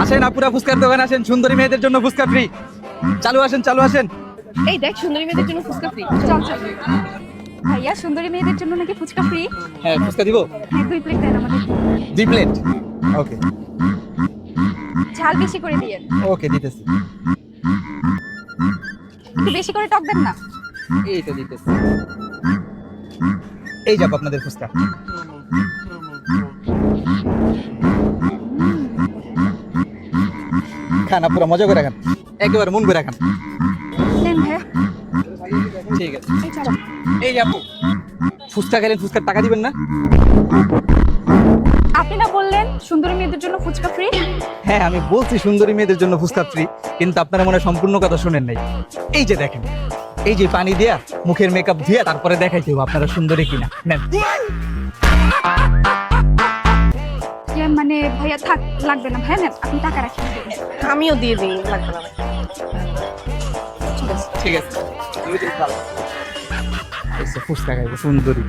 আসেন আপুরা, ফুচকার দোকানে আসেন, সুন্দরী মেয়েদের জন্য ফুচকা ফ্রি। চালু আসেন, চালু আসেন। এই দেখ, সুন্দরী মেয়েদের জন্য ফুচকা ফ্রি। চল চল। ভাইয়া, সুন্দরী মেয়েদের জন্য নাকি ফুচকা ফ্রি? হ্যাঁ, ফুচকা দিব। হ্যাঁ, 2 প্লেট দেন আমাদের। 2 প্লেট। ওকে ঝাল বেশি করে দিয়েন। ওকে, দিতেছি। একটু বেশি করে টক দেন না। এই তো দিতেছি। এই যাব আপনাদের ফুচকা। খান আপুরা, মজা করে খান, একেবারে মন করে খান। দেন ভাইয়া। ঠিক আছে। এই চলো। এই যে আপু, ফুচকা খেলেন, ফুচকার টাকা দিবেন না? আপনি না বললেন সুন্দরী মেয়েদের জন্য ফুচকা ফ্রি? হ্যাঁ, আমি বলছি সুন্দরী মেয়েদের জন্য ফুচকা ফ্রি, কিন্তু আপনারা মনে হয় সম্পূর্ণ কথা শুনেন নাই। এই যে দেখেন, এই যে পানি দিয়া মুখের মেকআপ ধুয়ে তারপরে দেখাইতে হবে আপনারা সুন্দরী কিনা। নেন। মানে ভাইয়া থাক, লাগবে না ভাইয়া, নেন আপনি টাকা রাখেন। আমিও দিয়ে দিই, লাগবে না। ঠিক আছে। ফুচকা খাইবো সুন্দরী।